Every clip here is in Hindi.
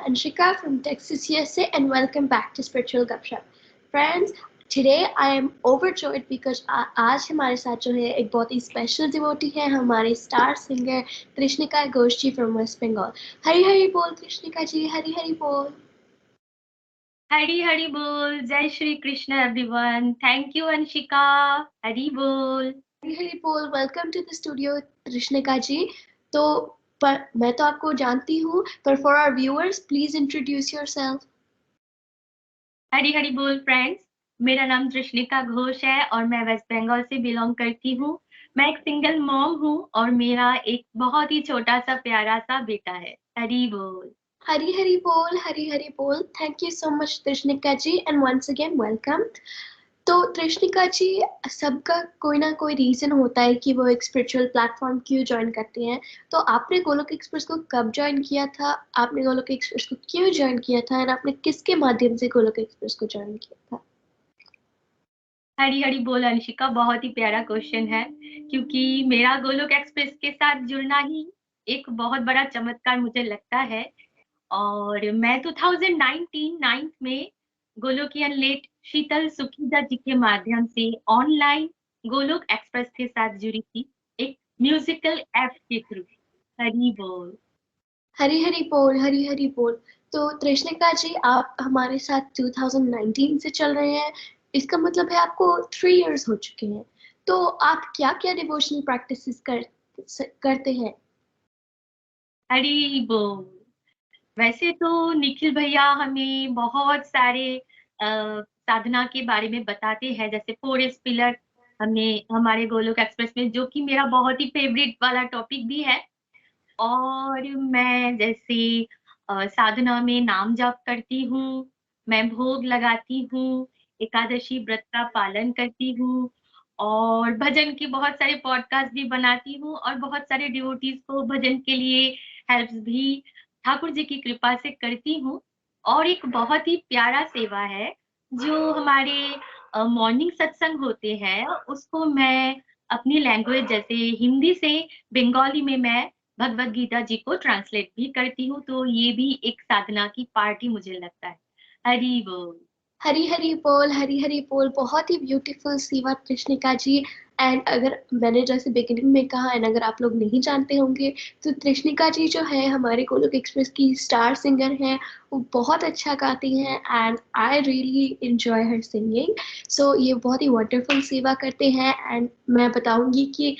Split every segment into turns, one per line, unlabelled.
Anshika from Texas, USA, and welcome back to Spiritual Gupshup. Friends, today I am overjoyed because आज हमारे साथ जो है एक बहुत ही स्पेशल डिवोटी है हमारे स्टार सिंगर कृष्णिका घोष जी फ्रॉम वेस्ट बंगाल. हरी हरी बोल कृष्णिका जी, हरी हरी बोल.
हरी हरी बोल. जय Shri Krishna everyone. Thank you Anshika. हरी बोल.
हरी हरी बोल. वेलकम टू द स्टूडियो कृष्णिका जी. तो पर मैं तो आपको जानती हूँ, पर for our viewers please introduce yourself.
हरी हरी बोल फ्रेंड्स. मेरा नाम कृष्णिका घोष है और मैं वेस्ट बंगाल से बिलोंग करती हूँ. मैं एक सिंगल मॉम हूँ और मेरा एक बहुत ही छोटा सा प्यारा सा बेटा है. हरी बोल.
हरी हरी बोल, हरी हरी बोल. Thank you so much Trishnika ji and once again welcome. तो तृष्णिका जी, सबका कोई ना कोई रीजन होता है कि वो एक स्पिरिचुअल प्लेटफॉर्म क्यों ज्वाइन करते हैं. तो आपने गोलोक एक्सप्रेस को कब ज्वाइन किया था, आपने गोलोक एक्सप्रेस को क्यों ज्वाइन किया था, और आपने किसके माध्यम से गोलोक एक्सप्रेस को ज्वाइन किया था.
हरी हरी बोल अंशिका. बहुत ही प्यारा क्वेश्चन है क्योंकि मेरा गोलोक एक्सप्रेस के साथ जुड़ना ही एक बहुत बड़ा चमत्कार मुझे लगता है. और मैं 2019 9th में गोलोकियन लेट शीतल सुखीजा जी के माध्यम से ऑनलाइन गोलोक एक्सप्रेस के साथ जुड़ी थी, एक म्यूजिकल ऐप के थ्रू. हरी बोल.
हरी हरी बोल, हरी हरी बोल. तो तृष्णिका जी, आप हमारे साथ 2019 से चल रहे हैं. इसका मतलब है आपको 3 इयर्स हो चुके हैं. तो आप क्या क्या डिवोशनल प्रैक्टिसेस करते हैं.
हरी बोल. वैसे तो निखिल भैया हमें बहुत सारे साधना के बारे में बताते हैं, जैसे 4 पिलर हमें हमारे गोलोक एक्सप्रेस में, जो कि मेरा बहुत ही फेवरेट वाला टॉपिक भी है. और मैं जैसे साधना में नाम जाप करती हूँ, मैं भोग लगाती हूँ, एकादशी व्रत का पालन करती हूँ और भजन की बहुत सारे पॉडकास्ट भी बनाती हूँ और बहुत सारे डिवोटीज को भजन के लिए हेल्प भी ठाकुर जी की कृपा से करती हूँ. और एक बहुत ही प्यारा सेवा है जो हमारे मॉर्निंग सत्संग होते हैं, उसको मैं अपनी लैंग्वेज जैसे हिंदी से बंगाली में मैं भगवत गीता जी को ट्रांसलेट भी करती हूँ. तो ये भी एक साधना की पार्ट ही मुझे लगता है. हरी बोल.
हरी हरी बोल, हरी हरी बोल. बहुत ही ब्यूटीफुल सेवा कृष्णिका जी. एंड अगर मैंने जैसे बिगिनिंग में कहा, एंड अगर आप लोग नहीं जानते होंगे, तो कृष्णिका जी जो है हमारे गोलोक एक्सप्रेस की स्टार सिंगर हैं. वो बहुत अच्छा गाती हैं and I really enjoy her singing. So ये बहुत ही वंडरफुल सेवा करते हैं. एंड मैं बताऊंगी कि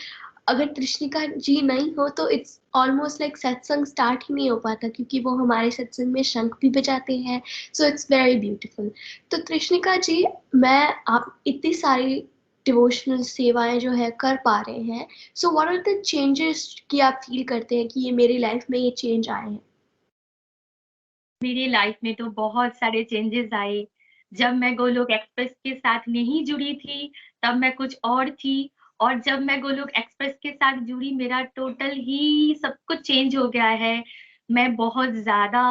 अगर कृष्णिका जी नहीं हो तो इट्स ऑलमोस्ट लाइक सत्संग स्टार्ट ही नहीं हो पाता, क्योंकि वो हमारे सत्संग में शंख भी बजाते हैं. So it's very beautiful. तो कृष्णिका जी, मैं आप इतनी सारी डिवोशनल सेवाएं जो है कर पा रहे हैं, so what are the changes कि आप फील करते हैं कि ये मेरी लाइफ में ये चेंज आए हैं.
मेरी लाइफ में तो बहुत सारे चेंजेस आए. जब मैं गोलोक एक्सप्रेस के साथ नहीं जुड़ी थी तब मैं कुछ और थी, और जब मैं गोलोक एक्सप्रेस के साथ जुड़ी मेरा टोटल ही सब कुछ चेंज हो गया है. मैं बहुत ज्यादा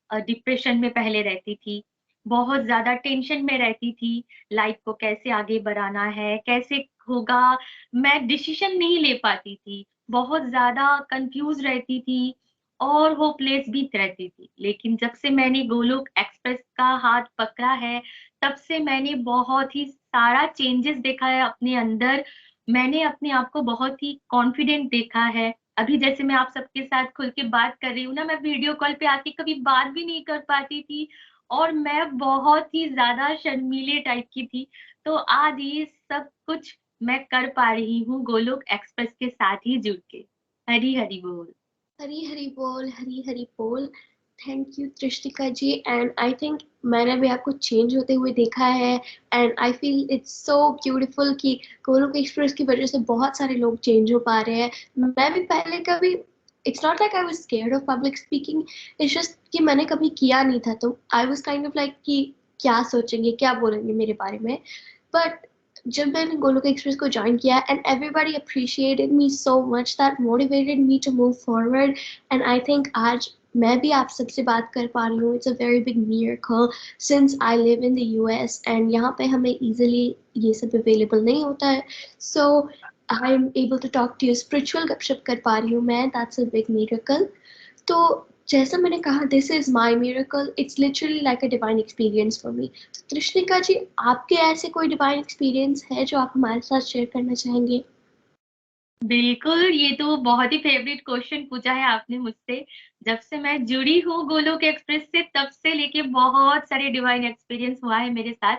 डिप्रेशन में पहले रहती थी, बहुत ज्यादा टेंशन में रहती थी. लाइफ को कैसे आगे बढ़ाना है, कैसे होगा, मैं डिसीजन नहीं ले पाती थी, बहुत ज्यादा कंफ्यूज रहती थी और होपलेस भी रहती थी. लेकिन जब से मैंने गोलोक एक्सप्रेस का हाथ पकड़ा है तब से मैंने बहुत ही सारा चेंजेस देखा है अपने अंदर. मैंने अपने आप को बहुत ही कॉन्फिडेंट देखा है. अभी जैसे मैं आप सबके साथ खुल के बात कर रही हूँ ना, मैं वीडियो कॉल पे आके कभी बात भी नहीं कर पाती थी और मैं बहुत ही ज्यादा शर्मीले टाइप की थी. तो आज ये सब कुछ मैं कर पा रही हूँ गोलोक एक्सप्रेस के साथ ही जुड़ के. हरी हरी बोल.
हरी हरी बोल, हरी हरी बोल. Thank you Trishtika ji. And I think मैंने भी आपको चेंज होते हुए देखा है. And I feel it's so beautiful कि गोलोक एक्सप्रेस की वजह से बहुत सारे लोग चेंज हो पा रहे हैं. मैं भी पहले कभी, it's not like I was scared of public speaking, it's just कि मैंने कभी किया नहीं था, तो I was kind of like कि क्या सोचेंगे, क्या बोलेंगे मेरे बारे में. बट जब मैंने गोलोक एक्सप्रेस को ज्वाइन किया and everybody appreciated me so much, that motivated me to move forward. And I think आज मैं भी आप सबसे बात कर पा रही हूँ. It's a very big miracle since I live in the US and यहाँ पे हमें इजीली ये सब अवेलेबल नहीं होता है. So I am able to talk to you, spiritual गपशप कर पा रही हूँ मैं. That's a big miracle. तो जैसा मैंने कहा, this is my miracle, it's literally like a divine experience for me. Krishnika ji, आपके ऐसे कोई डिवाइन एक्सपीरियंस है जो आप हमारे साथ शेयर करना चाहेंगे?
बिल्कुल, ये तो बहुत ही फेवरेट क्वेश्चन पूछा है आपने मुझसे। जब से मैं जुड़ी हूँ गोलोक एक्सप्रेस से, तब से लेके बहुत सारे डिवाइन एक्सपीरियंस हुआ है मेरे साथ।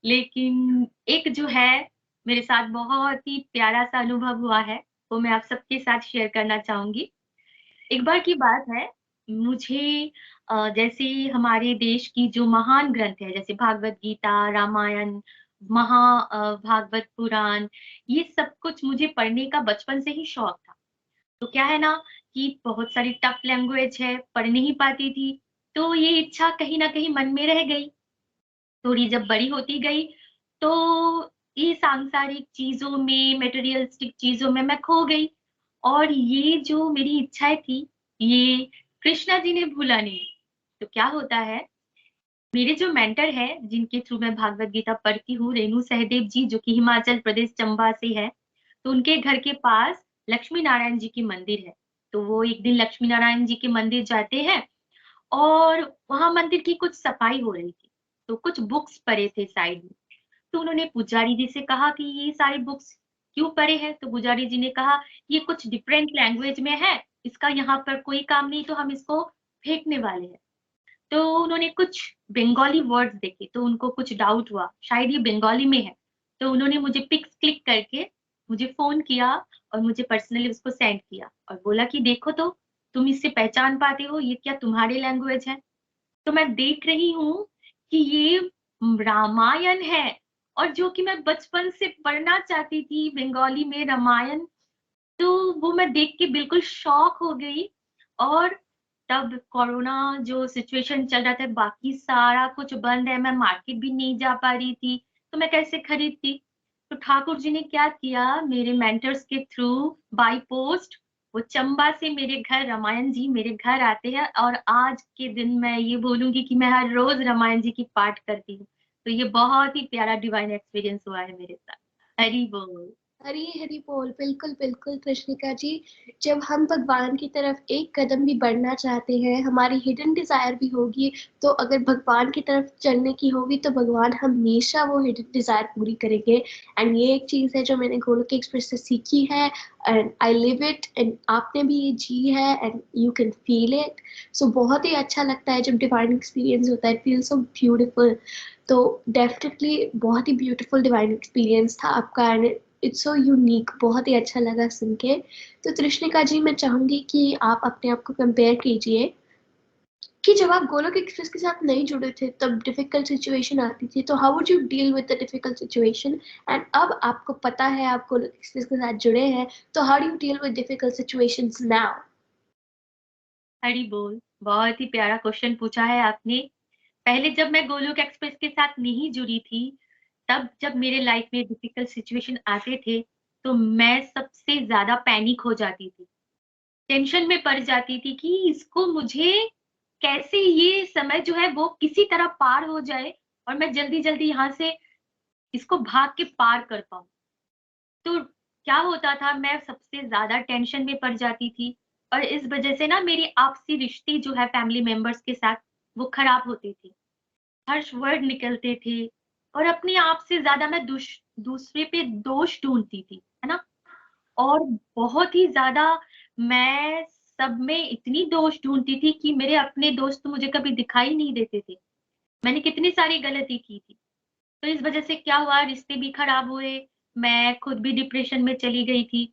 लेकिन एक जो है मेरे साथ बहुत ही प्यारा सा अनुभव हुआ है, वो मैं आप सबके साथ शेयर करना चाहूँगी। एक बार की बात है, मुझे जैसे हमारे देश की जो महान ग्रंथ है, जैसे भागवत गीता, रामायण, भागवत पुराण, ये सब कुछ मुझे पढ़ने का बचपन से ही शौक था। तो क्या है ना कि बहुत सारी टफ लैंग्वेज है, पढ़ नहीं पाती थी, तो ये इच्छा कहीं न कहीं मन में रह गई। थोड़ी जब बड़ी होती गई, तो ये सांसारिक चीज़ों में, मटेरियलिस्टिक चीज़ों में मैं खो गई और ये जो मेरी इच्छाएँ थी, ये कृष्णा जी ने भूला नहीं। तो क्या होता है, मेरे जो मेंटर हैं, जिनके थ्रू मैं भागवत गीता पढ़ती हूँ, रेणु सहदेव जी, जो कि हिमाचल प्रदेश चंबा से है, तो उनके घर के पास लक्ष्मी नारायण जी की मंदिर है। तो वो एक दिन लक्ष्मी नारायण जी के मंदिर जाते हैं और वहाँ मंदिर की कुछ सफाई हो रही थी, तो कुछ बुक्स पड़े थे साइड में। तो उन्होंने पुजारी जी से कहा कि ये सारी बुक्स क्यों पड़े हैं? तो पुजारी जी ने कहा, ये कुछ डिफरेंट लैंग्वेज में है, इसका यहाँ पर कोई काम नहीं, तो हम इसको फेंकने वाले हैं। तो उन्होंने कुछ बंगाली वर्ड्स देखे, तो उनको कुछ डाउट हुआ, शायद ये बंगाली में है। तो उन्होंने मुझे पिक्स क्लिक करके मुझे फ़ोन किया और मुझे पर्सनली उसको सेंड किया और बोला कि देखो तो, तुम इससे पहचान पाते हो, ये क्या तुम्हारी लैंग्वेज है? तो मैं देख रही हूँ कि ये रामायण है और जो कि मैं बचपन से पढ़ना चाहती थी बंगाली में रामायण, तो वो मैं देख के बिल्कुल शॉक हो गई और तब कोरोना जो सिचुएशन चल रहा था, बाकी सारा कुछ बंद है, मैं मार्केट भी नहीं जा पा रही थी, तो मैं कैसे खरीदती? तो ठाकुर जी ने क्या किया, मेरे मेंटर्स के थ्रू बाय पोस्ट वो चंबा से मेरे घर रामायण जी मेरे घर आते हैं और आज के दिन मैं ये बोलूँगी कि मैं हर रोज़ रामायण जी की पाठ करती हूँ। तो ये बहुत ही प्यारा डिवाइन एक्सपीरियंस हुआ है मेरे साथ। हरि बोल!
हरी हरी बोल। बिल्कुल बिल्कुल कृष्णिका जी, जब हम भगवान की तरफ एक कदम भी बढ़ना चाहते हैं, हमारी हिडन डिजायर भी होगी, तो अगर भगवान की तरफ चलने की होगी तो भगवान हमेशा वो हिडन डिजायर पूरी करेंगे। एंड ये एक चीज है जो मैंने गोलोक एक्सप्रेस से सीखी है, and I live it, and आपने भी ये जी है, and you can feel it. So बहुत ही अच्छा लगता है जब डिवाइन एक्सपीरियंस होता है, इट फील सो ब्यूटिफुल। तो डेफिनेटली बहुत ही ब्यूटीफुल डिवाइन एक्सपीरियंस था आपका, एंड इट्स सो यूनिक, बहुत ही अच्छा लगा सुन के। तो तृष्णिका जी, मैं चाहूंगी कि आप अपने आप को कंपेयर कीजिए कि जब आप गोलोक एक्सप्रेस के साथ नहीं जुड़े थे तब डिफिकल्ट सिचुएशन आती थी, तो how would you deal with the difficult situation? And अब आपको पता है आप गोलोक एक्सप्रेस के साथ जुड़े हैं, तो how do you deal with difficult situations now?
Hari बोल! बहुत ही प्यारा क्वेश्चन पूछा है आपने। पहले जब मैं गोलोक एक्सप्रेस के साथ नहीं जुड़ी थी, तब जब मेरे लाइफ में डिफिकल्ट सिचुएशन आते थे, तो मैं सबसे ज़्यादा पैनिक हो जाती थी। टेंशन में पड़ जाती थी कि इसको मुझे कैसे ये समय जो है वो किसी तरह पार हो जाए और मैं जल्दी-जल्दी यहाँ से इसको भाग के पार कर पाऊँ। तो क्या होता था, मैं सबसे ज़्यादा टेंशन में पड़ जाती थी और इस वज़ह से ना मेरी आपसी रिश्ते जो है फैमिली मेंबर्स के साथ, वो खराब होते थे। हर्ष वर्ड निकलते थे और अपने आप से ज़्यादा मैं दूसरे पे दोष ढूँढती थी, है ना? और बहुत ही ज़्यादा मैं सब में इतनी दोष ढूँढती थी कि मेरे अपने दोस्त तो मुझे कभी दिखाई नहीं देते थे। मैंने कितनी सारी गलती की थी। तो इस वज़ह से क्या हुआ, रिश्ते भी खराब हुए, मैं खुद भी डिप्रेशन में चली गई थी।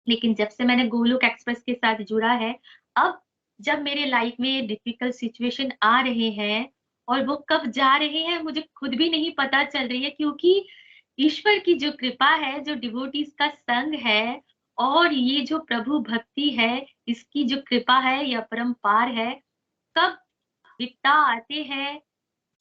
लेकिन जब से मैंने गोलोक एक्सप्रेस के साथ जुड़ा है, अब जब मेरे लाइफ में डिफिकल्ट सिचुएशन आ रहे हैं और वो कब जा रहे हैं मुझे खुद भी नहीं पता चल रही है, क्योंकि ईश्वर की जो कृपा है, जो डिवोटीज़ का संग है और ये जो प्रभु भक्ति है, इसकी जो कृपा है, ये अपरंपार है। कब विपदा आते हैं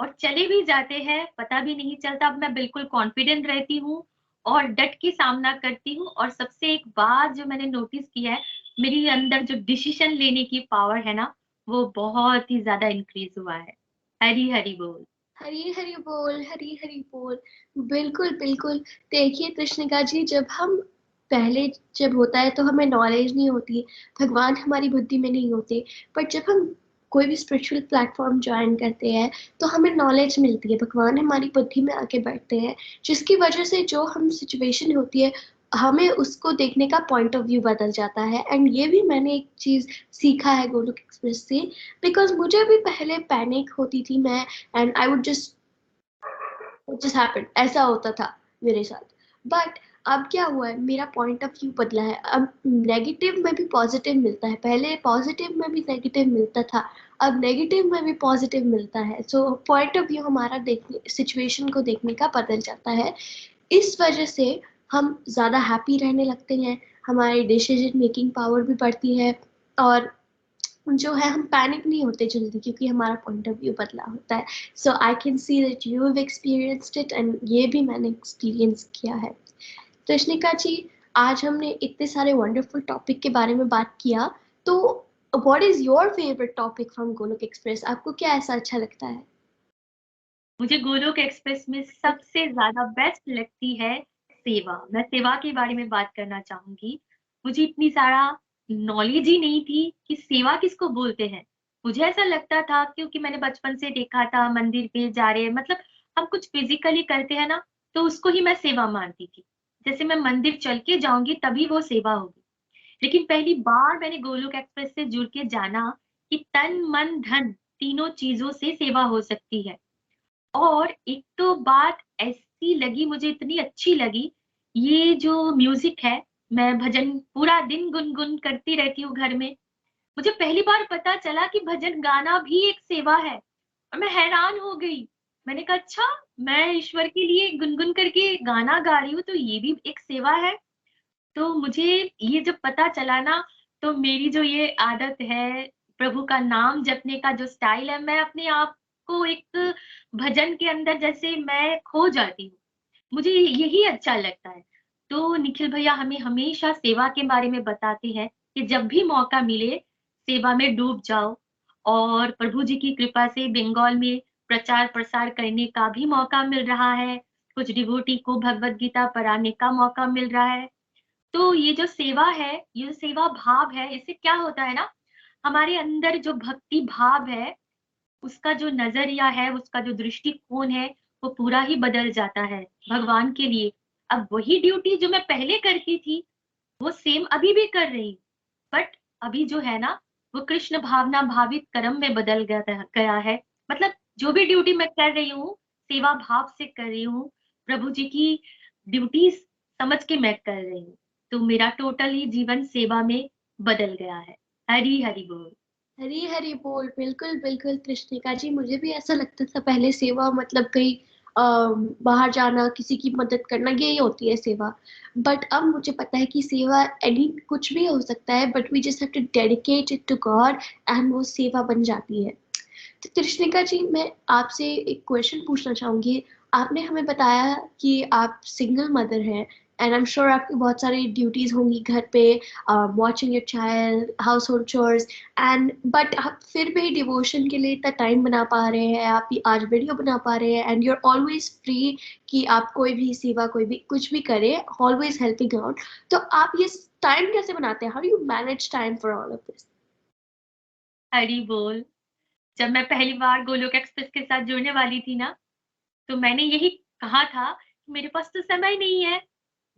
और चले भी जाते हैं, पता भी नहीं चलता। अब मैं बिल्कुल कॉन्फिडेंट रहती हूँ और डट के सामना करती हूँ और सबसे एक बात जो मैंने नोटिस किया है, मेरे अंदर जो डिसीज़न लेने की पावर है ना, वो बहुत ही ज़्यादा इंक्रीज़ हुआ है। हरि, हरि बोल।
हरी हरी बोल, हरी हरी बोल। बिल्कुल बिल्कुल। देखिए कृष्णिका जी, जब हम पहले जब होता है तो हमें नॉलेज नहीं होती, भगवान हमारी बुद्धि में नहीं होते, बट जब हम कोई भी स्पिरिचुअल प्लेटफॉर्म ज्वाइन करते हैं तो हमें नॉलेज मिलती है, भगवान हमारी बुद्धि में आके बैठते हैं, जिसकी वजह से जो हम सिचुएशन होती है हमें उसको देखने का पॉइंट ऑफ व्यू बदल जाता है। एंड ये भी मैंने एक चीज सीखा है गोलोक एक्सप्रेस से, बिकॉज मुझे भी पहले पैनिक होती थी मैं, and I would just happen, ऐसा होता था मेरे साथ। बट अब क्या हुआ है, मेरा पॉइंट ऑफ व्यू बदला है, अब नेगेटिव में भी पॉजिटिव मिलता है, पहले पॉजिटिव में भी नेगेटिव मिलता था, अब नेगेटिव में भी पॉजिटिव मिलता है। सो पॉइंट ऑफ व्यू हमारा देखने सिचुएशन को देखने का बदल जाता है। इस वजह से हम ज़्यादा हैप्पी रहने लगते हैं, हमारी डिसीजन मेकिंग पावर भी बढ़ती है, और जो है हम पैनिक नहीं होते जल्दी, क्योंकि हमारा पॉइंट ऑफ व्यू बदला होता है। So I can see that you have experienced it, and ये भी मैंने एक्सपीरियंस किया है। कृष्णिका जी, आज हमने इतने सारे वंडरफुल टॉपिक के बारे में बात किया, तो what is your favourite topic from Golok express? आपको क्या ऐसा अच्छा लगता है?
मुझे गोलोक एक्सप्रेस में सबसे ज्यादा बेस्ट लगती है सेवा। मैं सेवा के बारे में बात करना चाहूंगी। मुझे इतनी सारा नॉलेज ही नहीं थी कि सेवा किसको बोलते हैं। मुझे ऐसा लगता था, क्योंकि मैंने बचपन से देखा था मंदिर पे जा रहे, मतलब हम कुछ फिजिकली करते हैं ना, तो उसको ही मैं सेवा मानती थी। जैसे मैं मंदिर चल के जाऊंगी तभी वो सेवा होगी। लेकिन पहली बार मैंने गोलोक एक्सप्रेस से जुड़ के जाना कि तन मन धन तीनों चीजों से सेवा हो सकती है। और एक तो बात ऐसी लगी, मुझे इतनी अच्छी लगी, ये जो म्यूजिक है, मैं भजन पूरा दिन गुनगुन करती रहती हूँ घर में। मुझे पहली बार पता चला कि भजन गाना भी एक सेवा है, और मैं हैरान हो गई। मैंने कहा अच्छा, मैं ईश्वर के लिए गुनगुन करके गाना गा रही हूँ तो ये भी एक सेवा है। तो मुझे ये जब पता चला ना, तो मेरी जो ये आदत है प्रभु का नाम जपने का जो स्टाइल है, मैं अपने आप को एक भजन के अंदर जैसे मैं खो जाती हूँ। मुझे यही अच्छा लगता है। तो निखिल भैया हमें हमेशा सेवा के बारे में बताते हैं कि जब भी मौका मिले सेवा में डूब जाओ। और प्रभु जी की कृपा से बंगाल में प्रचार प्रसार करने का भी मौका मिल रहा है, कुछ डिवोटी को भगवत गीता पढ़ाने का मौका मिल रहा है। तो ये जो सेवा है, ये जो सेवा भाव है, इससे क्या होता है ना, हमारे अंदर जो भक्ति भाव है, उसका जो नजरिया है, उसका जो दृष्टिकोण है, वो पूरा ही बदल जाता है भगवान के लिए। अब वही ड्यूटी जो मैं पहले करती थी, वो सेम अभी भी कर रही हूँ, बट अभी जो है ना, वो कृष्ण भावना भावित कर्म में बदल गया है। मतलब जो भी ड्यूटी मैं कर रही हूँ, सेवा भाव से कर रही हूँ, प्रभु जी की ड्यूटीज समझ के मैं कर रही हूँ। तो मेरा टोटल ही जीवन सेवा में बदल गया है। हरी हरि बोल।
हरी हरी बोल। बिल्कुल बिल्कुल कृष्णिका जी, मुझे भी ऐसा लगता था पहले सेवा मतलब कहीं बाहर जाना, किसी की मदद करना, यही होती है सेवा। बट अब मुझे पता है कि सेवा एनी कुछ भी हो सकता है, but we just have to dedicate it to God, and वो सेवा बन जाती है। तो कृष्णिका जी, मैं आपसे एक क्वेश्चन पूछना चाहूंगी। आपने हमें बताया कि आप सिंगल मदर हैं, एंड आई एम श्योर आपकी बहुत सारी ड्यूटीज होंगी घर पे, watching your child, house hold chores, and but आप फिर भी डिवोशन के लिए इतना टाइम बना पा रहे हैं, आप ये आज वीडियो बना पा रहे हैं, and you are always free कि आप कोई भी सेवा, कोई भी कुछ भी करें, ऑलवेज हेल्पिंग आउट। तो आप ये टाइम कैसे बनाते हैं? How do you manage time for all of this?
Hari बोल। जब मैं पहली बार गोलोक एक्सप्रेस के साथ जुड़ने वाली थी ना, तो मैंने यही कहा था कि मेरे पास तो समय नहीं है,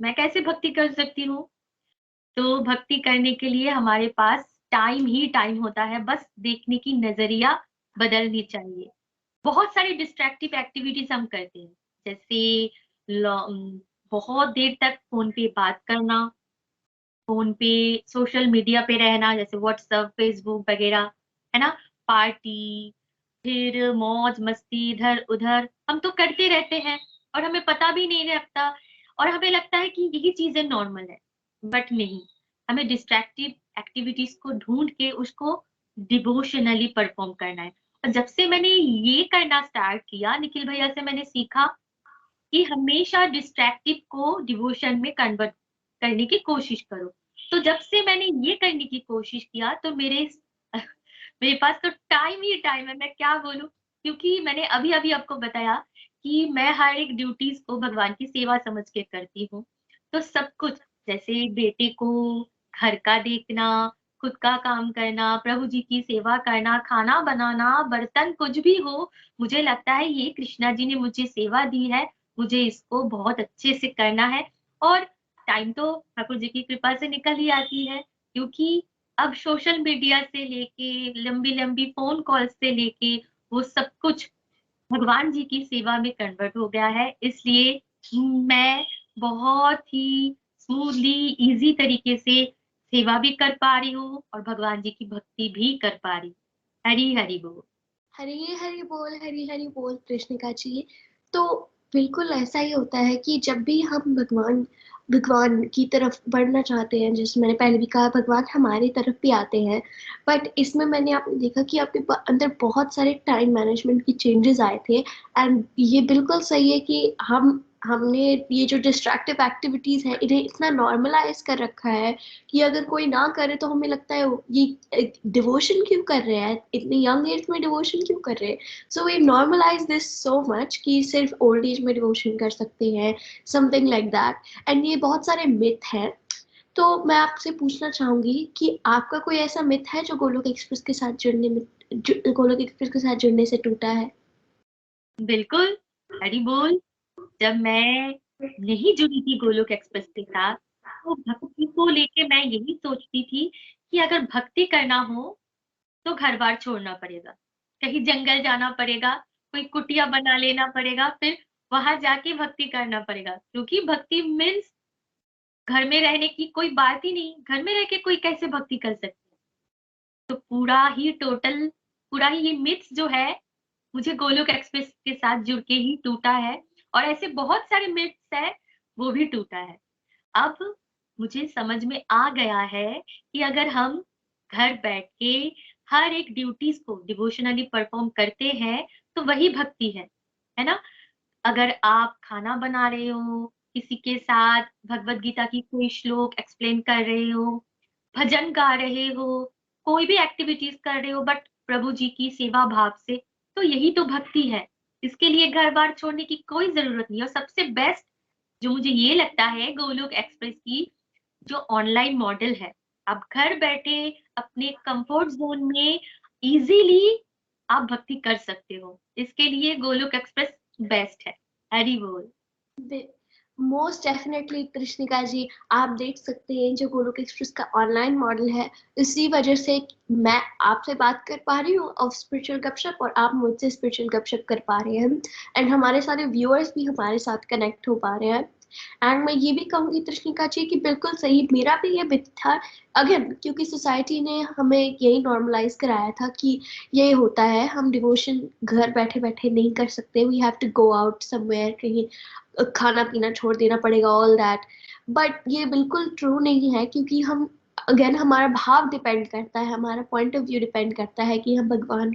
मैं कैसे भक्ति कर सकती हूँ। तो भक्ति करने के लिए हमारे पास टाइम ही टाइम होता है, बस देखने की नजरिया बदलनी चाहिए। बहुत सारी डिस्ट्रैक्टिव एक्टिविटीज हम करते हैं, जैसे बहुत देर तक फोन पे बात करना, फोन पे सोशल मीडिया पे रहना, जैसे व्हाट्सएप फेसबुक वगैरह, है ना, पार्टी, फिर मौज मस्ती इधर उधर हम तो करते रहते हैं, और हमें पता भी नहीं लगता, और हमें लगता है कि यही चीजें नॉर्मल है। बट नहीं, हमें डिस्ट्रैक्टिव एक्टिविटीज को ढूंढ के उसको डिवोशनली परफॉर्म करना है। और जब से मैंने ये करना स्टार्ट किया, निखिल भैया से मैंने सीखा कि हमेशा डिस्ट्रैक्टिव को डिवोशन में कन्वर्ट करने की कोशिश करो। तो जब से मैंने ये करने की कोशिश किया, तो मेरे पास तो टाइम ही टाइम है, मैं क्या बोलूं। क्योंकि मैंने अभी अभी आपको बताया कि मैं हर एक ड्यूटीज को भगवान की सेवा समझ के करती हूँ। तो सब कुछ जैसे बेटे को घर का देखना, खुद का काम करना, प्रभु जी की सेवा करना, खाना बनाना, बर्तन कुछ भी हो, मुझे लगता है ये कृष्णा जी ने मुझे सेवा दी है, मुझे इसको बहुत अच्छे से करना है। और टाइम तो ठाकुर जी की कृपा से निकल ही आती है, क्योंकि अब सोशल मीडिया से लेके, लंबी-लंबी फ़ोन कॉल्स से लेके, वो सब कुछ भगवान जी की सेवा में कन्वर्ट हो गया है। इसलिए मैं बहुत ही स्मूथली, ईज़ी तरीके से सेवा भी कर पा रही हूँ और भगवान जी की भक्ति भी कर पा रही हूँ। हरि, हरि बोल।
हरी हरी बोल, हरी हरी बोल कृष्णिका जी। तो बिल्कुल ऐसा ही होता है कि जब भी हम भगवान भगवान की तरफ बढ़ना चाहते हैं, जैसे मैंने पहले भी कहा, भगवान हमारी तरफ भी आते हैं। बट इसमें मैंने आपने देखा कि आपके अंदर बहुत सारे टाइम मैनेजमेंट की चेंजेस आए थे। एंड ये बिल्कुल सही है कि हमने ये जो डिस्ट्रैक्टिव एक्टिविटीज है इन्हें इतना नॉर्मलाइज कर रखा है कि अगर कोई ना करे तो हमें लगता है ये डिवोशन क्यों कर रहे हैं, इतनी यंग एज में डिवोशन क्यों कर रहे हैं। So we normalise this so much कि सिर्फ ओल्ड एज में डिवोशन कर सकते हैं, समथिंग लाइक दैट। एंड ये बहुत सारे मिथ हैं। तो मैं आपसे पूछना चाहूंगी कि आपका कोई ऐसा मिथ है जो गोलोक एक्सप्रेस के साथ गोलोक एक्सप्रेस के साथ जुड़ने से टूटा है?
बिल्कुल, हरि बोल। जब मैं नहीं जुड़ी थी गोलोक एक्सप्रेस के साथ, तो भक्ति को लेके मैं यही सोचती थी कि अगर भक्ति करना हो, तो घर-बार छोड़ना पड़ेगा। कहीं जंगल जाना पड़ेगा, कोई कुटिया बना लेना पड़ेगा, फिर वहाँ जाके भक्ति करना पड़ेगा। क्योंकि भक्ति मीन्स घर में रहने की कोई बात ही नहीं, घर में रह के कोई कैसे भक्ति कर सकता है? तो पूरा ही ये मिथ्स जो है, मुझे गोलोक एक्सप्रेस के साथ जुड़ के ही टूटा है और ऐसे बहुत सारे मिथ्स हैं, वो भी टूटा है। अब मुझे समझ में आ गया है कि अगर हम घर बैठ के हर एक ड्यूटीज़ को डिवोशनली परफ़ॉर्म करते हैं, तो वही भक्ति है ना? अगर आप खाना बना रहे हो, किसी के साथ भगवद गीता की कोई श्लोक एक्सप्लेन कर रहे हो, भजन गा रहे हो, कोई भी एक्टिविटीज़ कर रहे हो बट प्रभु जी की सेवा भाव से, तो यही तो भक्ति है। इसके लिए घर-बार छोड़ने की कोई ज़रूरत नहीं है और सबसे बेस्ट जो मुझे ये लगता है गोलोक एक्सप्रेस की जो ऑनलाइन मॉडल है, आप घर बैठे अपने कंफर्ट ज़ोन में इज़िली आप भक्ति कर सकते हो। इसके लिए गोलोक एक्सप्रेस बेस्ट है। हरि बोल।
मोस्ट डेफिनेटली कृष्णिका जी, आप देख सकते हैं जो गोलोक एक्सप्रेस का ऑनलाइन मॉडल है, इसी वजह से मैं आपसे बात कर पा रही हूँ ऑफ स्पिरिचुअल गपशप, और आप मुझसे स्पिरिचुअल गपशप कर पा रहे हैं। एंड हमारे सारे व्यूअर्स भी हमारे साथ कनेक्ट हो पा रहे हैं। एंड मैं ये भी कहूंगी कृष्णिका जी कि बिल्कुल सही, मेरा भी ये मिथ था। अगेन क्योंकि सोसाइटी ने हमें यही नॉर्मलाइज कराया था कि ये होता है, हम डिवोशन घर बैठे बैठे नहीं कर सकते, we have to go out somewhere, कहीं खाना पीना छोड़ देना पड़ेगा, ऑल दैट। बट ये बिल्कुल ट्रू नहीं है, क्योंकि हम अगेन हमारा भाव डिपेंड करता है, हमारा पॉइंट ऑफ व्यू डिपेंड करता है कि हम भगवान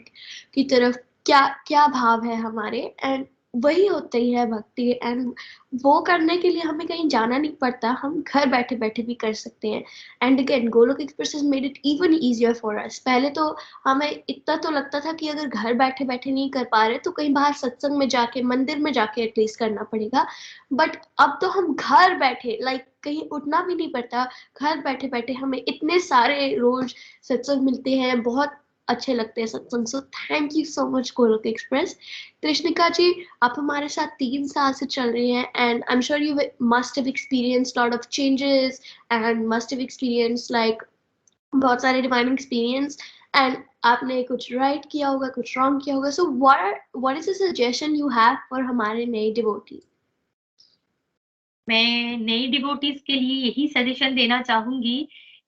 की तरफ क्या क्या भाव है हमारे। एंड वही होती है भक्ति। एंड वो करने के लिए हमें कहीं जाना नहीं पड़ता, हम घर बैठे बैठे भी कर सकते हैं। And again Golok express has made it even easier for us. पहले तो हमें इतना तो लगता था कि अगर घर बैठे बैठे नहीं कर पा रहे तो कहीं बाहर सत्संग में जाके, मंदिर में जाके एटलीस्ट करना पड़ेगा। बट अब तो हम घर बैठे, लाइक कहीं उठना भी नहीं पड़ता, घर बैठे बैठे हमें इतने सारे रोज सत्संग मिलते हैं, बहुत अच्छे लगते हैं सत्संग। So thank you so much Golok express. कृष्णिका जी, आप हमारे साथ 3 साल से चल रही हैं, and I am sure you must have experienced lot of changes and must have experienced like बहुत सारे डिवाइन एक्सपीरियंस। एंड आपने कुछ राइट किया होगा, कुछ रॉन्ग किया होगा। So what is the suggestion you have for हमारे नए डिवोटीज?
मैं नई डिवोटीज़ के लिए यही सजेशन देना चाहूँगी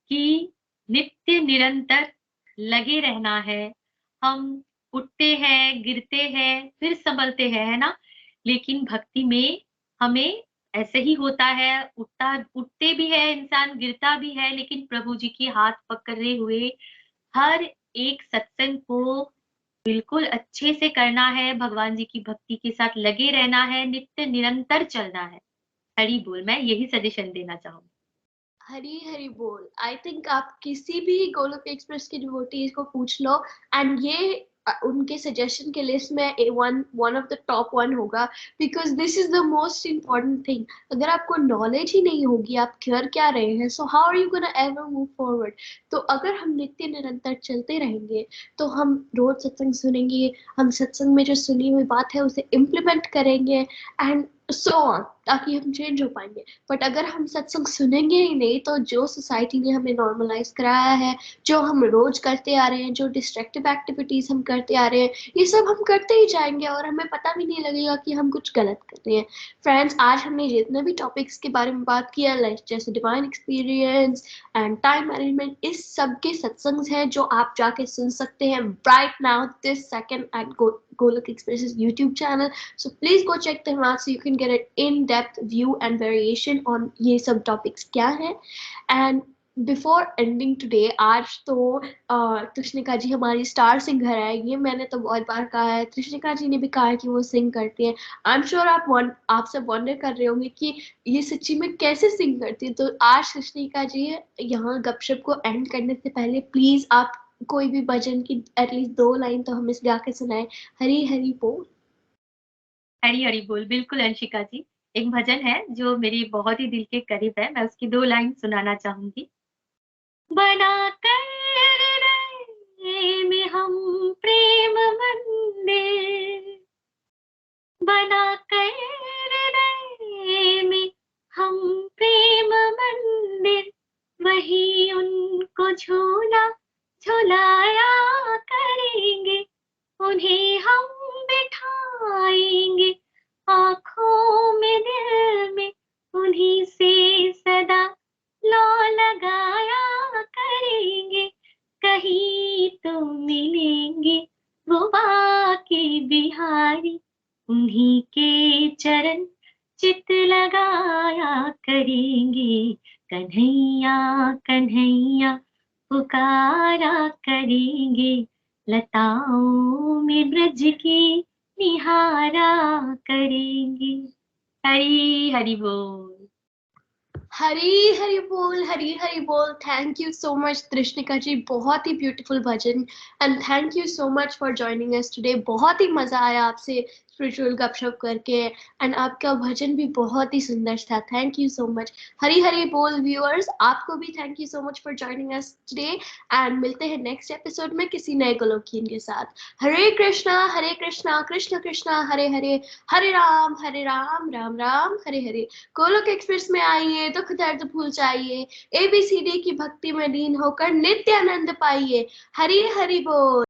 कि नित्य निरंतर लगे रहना है। हम उठते हैं, गिरते हैं, फिर संभलते हैं, है ना? लेकिन भक्ति में हमें ऐसे ही होता है, उठते भी हैं इंसान, गिरता भी है, लेकिन प्रभु जी के हाथ पकड़े हुए हर एक सत्संग को बिल्कुल अच्छे से करना है, भगवान जी की भक्ति के साथ लगे रहना है, नित्य निरंतर चलना है। हरि बोल, मैं यही सजेशन देना चाहूँगी।
हरी हरी बोल। आई थिंक आप किसी भी गोलोक एक्सप्रेस के डिवोटीज को पूछ लो, एंड ये उनके सजेशन के लिस्ट में one of the top one होगा, because this is the most important thing. अगर आपको नॉलेज ही नहीं होगी आप कर क्या रहे हैं, so how are you gonna ever move forward. तो अगर हम नित्य निरंतर चलते रहेंगे तो हम रोज सत्संग सुनेंगे, हम सत्संग में जो सुनी हुई बात है उसे इम्प्लीमेंट करेंगे एंड सो ऑन, ताकि हम चेंज हो पाएंगे। बट अगर हम सत्संग सुनेंगे ही नहीं तो जो सोसाइटी ने हमें नॉर्मलाइज कराया है, जो हम रोज करते आ रहे हैं, जो डिस्ट्रक्टिव एक्टिविटीज हम करते आ रहे हैं, ये सब हम करते ही जाएंगे और हमें पता भी नहीं लगेगा कि हम कुछ गलत कर रहे हैं। फ्रेंड्स, आज हमने जितने भी टॉपिक्स के बारे में बात किया, लाइक जैसे divine experience and time management, इस सब के सत्संग हैं जो आप जाके सुन सकते हैं right now this second at Golok Express's YouTube channel. So please go check them out so you can get an in-depth view and variation on ये सब topics क्या है। And before ending today, आज तो कृष्णिका जी हमारी स्टार सिंगर है, ये मैंने तो बहुत बार कहा है, कृष्णिका जी ने भी कहा है कि वो सिंग करती है। आई एम श्योर आप सब वंडर कर रहे होंगे कि ये सच्ची में कैसे सिंग करती है। तो आज कृष्णिका जी यहाँ गपशप को एंड करने से पहले प्लीज आप कोई भी भजन की एटलीस्ट 2 लाइन तो हमें गा के सुनाए। हरी हरी बोल।
हरी हरी बोल। बिल्कुल अंशिका जी, एक भजन है जो मेरी बहुत ही दिल के करीब है, मैं उसकी 2 लाइन सुनाना चाहूंगी। बना कर में हम प्रेम मंदिर, बना कर में हम प्रेम मंदिर, वही उनको झूला झुलाया करेंगे, उन्हें हम बिठाएंगे आँखों में दिल में, उन्हीं से सदा लौ लगाया करेंगे, कहीं तो मिलेंगे वो बाके बिहारी, उन्हीं के चरण चित लगाया करेंगे, कन्हैया कन्हैया पुकारा करेंगे, लताओं में ब्रज की निहारा करेंगे। हरी हरि बोल।
हरी हरी बोल, हरी हरी बोल। Thank you so much Krishnika ji, बहुत ही ब्यूटीफुल भजन। And thank you so much for joining us today. बहुत ही मजा आया आपसे स्पिरिचुअल गपशप करके, एंड आपका भजन भी बहुत ही सुंदर था। Thank you so much. हरी हरी बोल व्यूअर्स, आपको भी thank you so much for joining us today, and मिलते हैं नेक्स्ट एपिसोड में किसी नए गोलोकियन के साथ। हरे कृष्णा कृष्ण कृष्णा हरे हरे, हरे राम राम राम हरे हरे। गोलोक एक्सप्रेस में आइए, दुख दर्द भूल जाइए, ABCD की भक्ति में लीन होकर नित्य आनंद पाइए। हरी हरि बोल।